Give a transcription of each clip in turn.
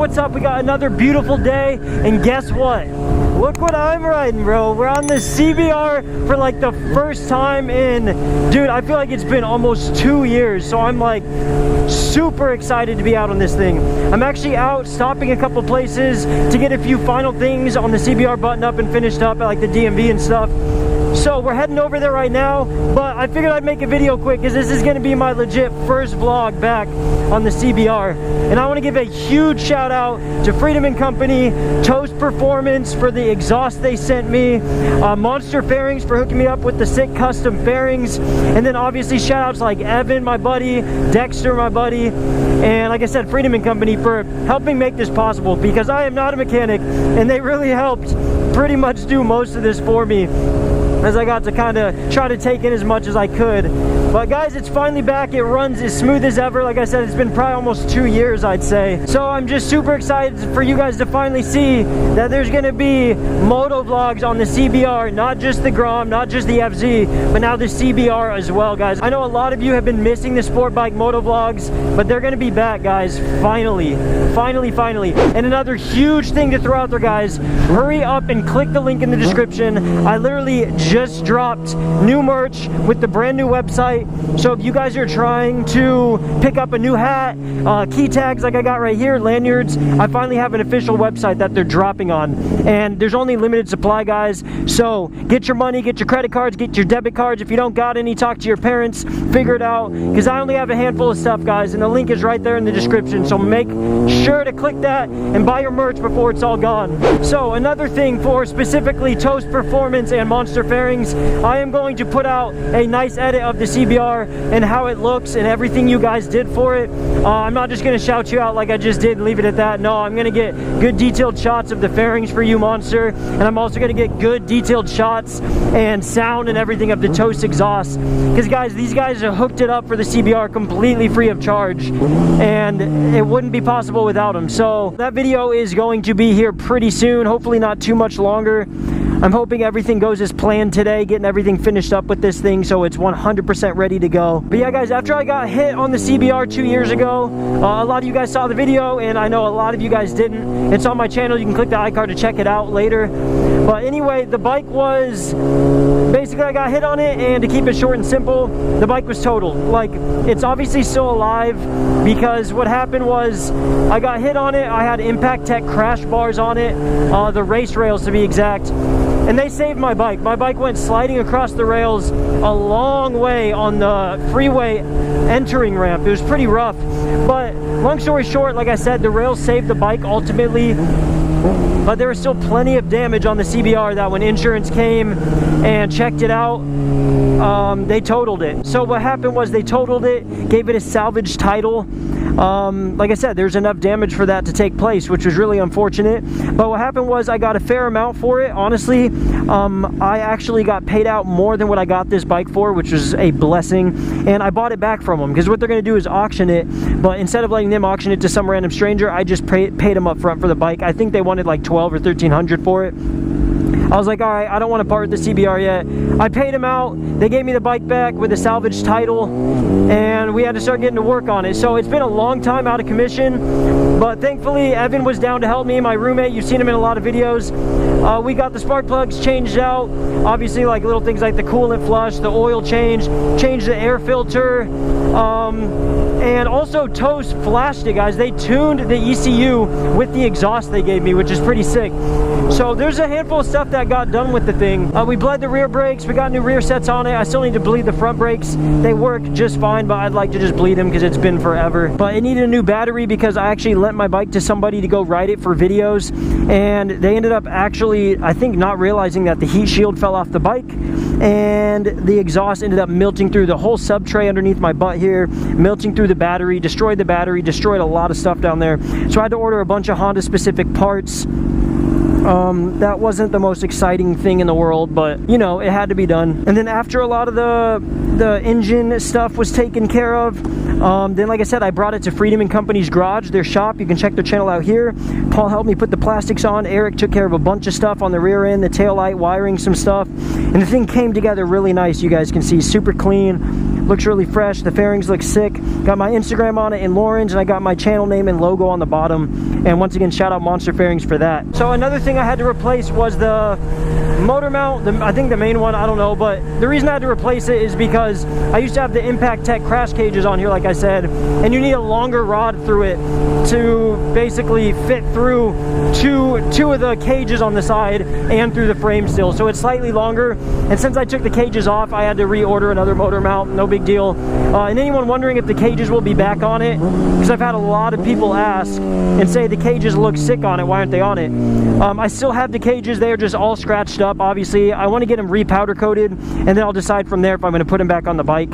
what's up? We got another beautiful day, and guess what? Look what I'm riding, bro. We're on the CBR for like the first time in, dude, I feel like it's been almost 2 years, so I'm like super excited to be out on this thing. I'm actually out stopping a couple places to get a few final things on the CBR button up and finished up at like the DMV and stuff. So we're heading over there right now, but I figured I'd make a video quick because this is going to be my legit first vlog back on the CBR. And I want to give a huge shout out to Freedom & Company, Toast Performance for the exhaust they sent me, Monster Fairings for hooking me up with the sick custom fairings, and then obviously shout outs like Evan, my buddy, Dexter, my buddy, and like I said, Freedom & Company for helping make this possible, because I am not a mechanic and they really helped pretty much do most of this for me, as I got to kind of try to take in as much as I could. But guys, it's finally back. It runs as smooth as ever. Like I said, it's been probably almost 2 years, I'd say. So I'm just super excited for you guys to finally see that there's going to be motovlogs on the CBR, not just the Grom, not just the FZ, but now the CBR as well, guys. I know a lot of you have been missing the sport bike motovlogs, but they're going to be back, guys. Finally. And another huge thing to throw out there, guys, hurry up and click the link in the description. I literally just dropped new merch with the brand new website. So if you guys are trying to pick up a new hat, key tags like I got right here, lanyards, I finally have an official website that they're dropping on, and there's only limited supply, guys. So get your money, get your credit cards, get your debit cards. If you don't got any, talk to your parents, figure it out, because I only have a handful of stuff, guys, and the link is right there in the description. So make sure to click that and buy your merch before it's all gone. So another thing for specifically Toast Performance and Monster Fairings, I am going to put out a nice edit of the CBR and how it looks and everything you guys did for it. I'm not just going to shout you out like I just did and leave it at that. No, I'm going to get good detailed shots of the fairings for you, Monster, and I'm also going to get good detailed shots and sound and everything of the Toast exhaust, because guys, these guys have hooked it up for the CBR completely free of charge, and it wouldn't be possible without them. So that video is going to be here pretty soon, hopefully not too much longer. I'm hoping everything goes as planned today, getting everything finished up with this thing so it's 100% ready to go. But yeah, guys, after I got hit on the CBR 2 years ago, a lot of you guys saw the video, and I know a lot of you guys didn't. It's on my channel. You can click the iCard to check it out later. But anyway, the bike was... basically, I got hit on it, and to keep it short and simple, the bike was totaled. Like, it's obviously still alive, because what happened was I got hit on it. I had Impact Tech crash bars on it, the race rails to be exact. And they saved my bike. My bike went sliding across the rails a long way on the freeway entering ramp. It was pretty rough. But long story short, like I said, the rails saved the bike ultimately. But there was still plenty of damage on the CBR that when insurance came and checked it out, they totaled it. So what happened was they totaled it, gave it a salvage title. Like I said, there's enough damage for that to take place, which was really unfortunate. But what happened was I got a fair amount for it. Honestly, I actually got paid out more than what I got this bike for, which was a blessing. And I bought it back from them, because what they're going to do is auction it. But instead of letting them auction it to some random stranger, I just paid them up front for the bike. I think they wanted like $1,200 or $1,300 for it. I was like, all right, I don't want to part with the CBR yet. I paid them out. They gave me the bike back with a salvage title, and we had to start getting to work on it. So it's been a long time out of commission, but thankfully Evan was down to help me, my roommate. You've seen him in a lot of videos. We got the spark plugs changed out. Obviously, like little things like the coolant flush, the oil change, changed the air filter, and also Toast flashed it, guys. They tuned the ECU with the exhaust they gave me, which is pretty sick. So there's a handful of stuff that got done with the thing. We bled the rear brakes. We got new rear sets on it. I still need to bleed the front brakes. They work just fine, but I'd like to just bleed them because it's been forever. But it needed a new battery because I actually lent my bike to somebody to go ride it for videos, and they ended up actually, I think, not realizing that the heat shield fell off the bike, and the exhaust ended up melting through the whole sub tray underneath my butt here, melting through the battery, destroyed a lot of stuff down there. So I had to order a bunch of Honda specific parts. That wasn't the most exciting thing in the world, but you know, it had to be done. And then after a lot of the engine stuff was taken care of, then like I said, I brought it to Freedom & Company's garage, their shop. You can check their channel out here. Paul helped me put the plastics on. Eric took care of a bunch of stuff on the rear end, the tail light, wiring some stuff, and the thing came together really nice. You guys can see, super clean. Looks really fresh. The fairings look sick. Got my Instagram on it in orange, and I got my channel name and logo on the bottom. And once again, shout out Monster Fairings for that. So another thing I had to replace was the motor mount. I think the main one, I don't know, but the reason I had to replace it is because I used to have the Impact Tech crash cages on here, like I said, and you need a longer rod through it to basically fit through two of the cages on the side and through the frame still. So it's slightly longer, and since I took the cages off, I had to reorder another motor mount. No big deal. And anyone wondering if the cages will be back on it, because I've had a lot of people ask and say the cages look sick on it, why aren't they on it? I still have the cages. They're just all scratched up. Obviously I want to get them re-powder coated, and then I'll decide from there if I'm going to put them back on the bike.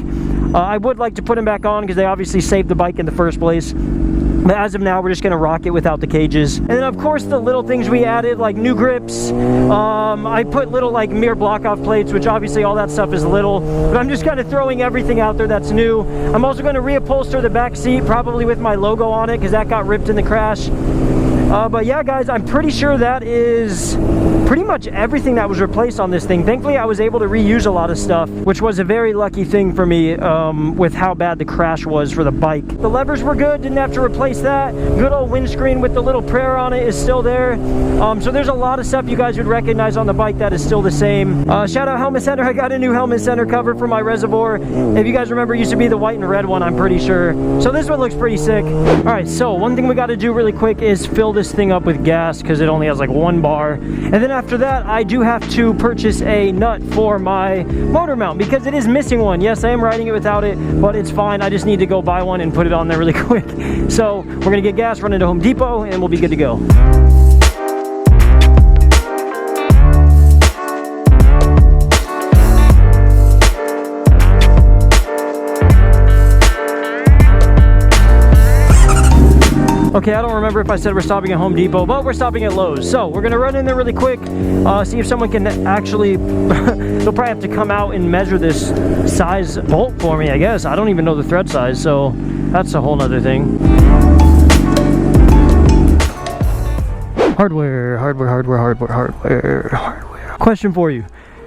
I would like to put them back on because they obviously saved the bike in the first place. But as of now, we're just going to rock it without the cages. And then of course the little things we added, like new grips. I put little like mirror block off plates, which obviously all that stuff is little, but I'm just kind of throwing everything out there that's new. I'm also going to reupholster the back seat, probably with my logo on it, because that got ripped in the crash. But yeah, guys, I'm pretty sure that is pretty much everything that was replaced on this thing. Thankfully, I was able to reuse a lot of stuff, which was a very lucky thing for me with how bad the crash was for the bike. The levers were good, didn't have to replace that. Good old windscreen with the little prayer on it is still there. So there's a lot of stuff you guys would recognize on the bike that is still the same. Shout out Helmet Center. I got a new Helmet Center cover for my Reservoir. If you guys remember, it used to be the white and red one, I'm pretty sure. So this one looks pretty sick. All right, so one thing we got to do really quick is fill this thing up with gas, because it only has like 1 bar. And then after that, I do have to purchase a nut for my motor mount, because it is missing one. Yes, I am riding it without it, but it's fine. I just need to go buy one and put it on there really quick. So we're gonna get gas, run into Home Depot, and we'll be good to go. Okay, I don't remember if I said we're stopping at Home Depot, but we're stopping at Lowe's. So we're gonna run in there really quick, see if someone can actually, they'll probably have to come out and measure this size bolt for me, I guess. I don't even know the thread size, so that's a whole nother thing. Hardware. Question for you.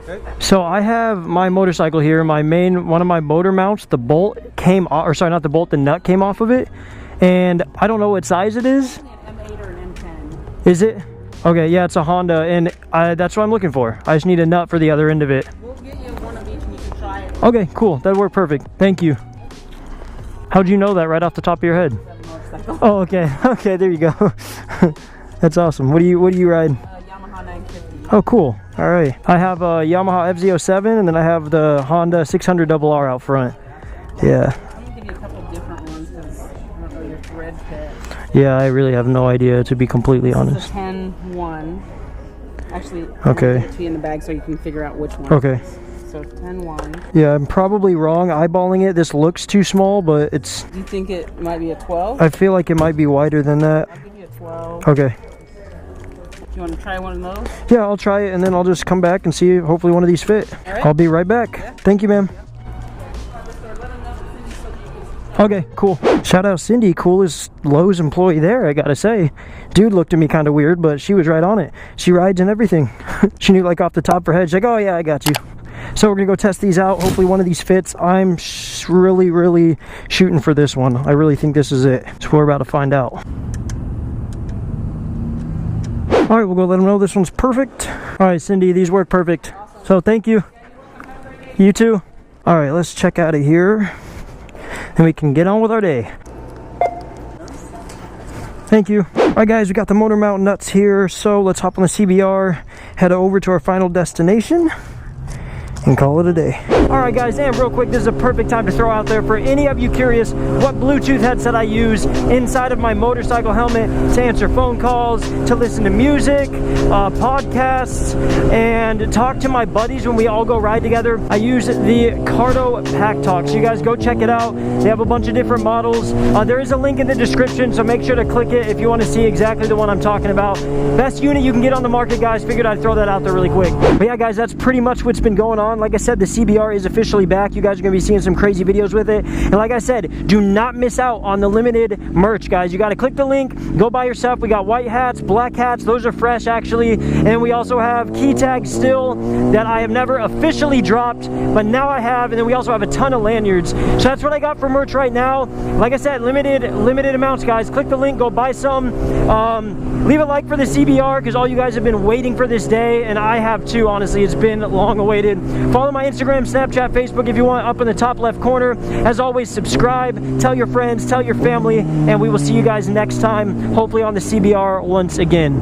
Okay. So I have my motorcycle here, one of my motor mounts, the bolt came off, or sorry, not the bolt, the nut came off of it. And I don't know what size it is. An M8 or an M10. Is it? Okay, yeah, it's a Honda, and that's what I'm looking for. I just need a nut for the other end of it. We'll get you one of each and you can try it. Okay, cool. That'll work perfect. Thank you. How'd you know that right off the top of your head? Oh, okay. Okay, there you go. That's awesome. What do you ride? Yamaha 950. Oh, cool. All right. I have a Yamaha FZ-07, and then I have the Honda 600RR out front. Yeah. Yeah, I really have no idea, to be completely honest. It's a 10-1. Actually, okay. I'll be in the bag so you can figure out which one. Okay. So 10-1. Yeah, I'm probably wrong eyeballing it. This looks too small, but it's... Do you think it might be a 12? I feel like it might be wider than that. I'll give you a 12. Okay. Do you want to try one of those? Yeah, I'll try it, and then I'll just come back and see if hopefully one of these fit. All right. I'll be right back. Yeah. Thank you, ma'am. Okay, cool. Shout out Cindy, coolest Lowe's employee there, I gotta say. Dude looked at me kind of weird, but she was right on it. She rides and everything. She knew like off the top of her head. She's like, oh yeah, I got you. So we're gonna go test these out. Hopefully one of these fits. I'm really shooting for this one. I really think this is it. So we're about to find out. All right, we'll go let them know this one's perfect. All right, Cindy, these work perfect. Awesome. So thank you. You too. All right, let's check out of here. And we can get on with our day. Thank you. All right, guys, we got the motor mount nuts here. So let's hop on the CBR, head over to our final destination, and call it a day. All right, guys, and real quick, this is a perfect time to throw out there for any of you curious what Bluetooth headset I use inside of my motorcycle helmet to answer phone calls, to listen to music, podcasts, and talk to my buddies when we all go ride together. I use the Cardo Pack Talk, so you guys go check it out. They have a bunch of different models. There is a link in the description, so make sure to click it if you want to see exactly the one I'm talking about. Best unit you can get on the market, guys. Figured I'd throw that out there really quick. But yeah, guys, that's pretty much what's been going on on. Like I said, the CBR is officially back. You guys are going to be seeing some crazy videos with it. And like I said, do not miss out on the limited merch, guys. You got to click the link, go buy your stuff. We got white hats, black hats. Those are fresh, actually. And we also have key tags still that I have never officially dropped, but now I have. And then we also have a ton of lanyards. So that's what I got for merch right now. Like I said, limited amounts, guys. Click the link, go buy some. Leave a like for the CBR, because all you guys have been waiting for this day, and I have too, honestly. It's been long awaited. Follow my Instagram, Snapchat, Facebook if you want, up in the top left corner. As always, subscribe, tell your friends, tell your family, and we will see you guys next time, hopefully on the CBR once again.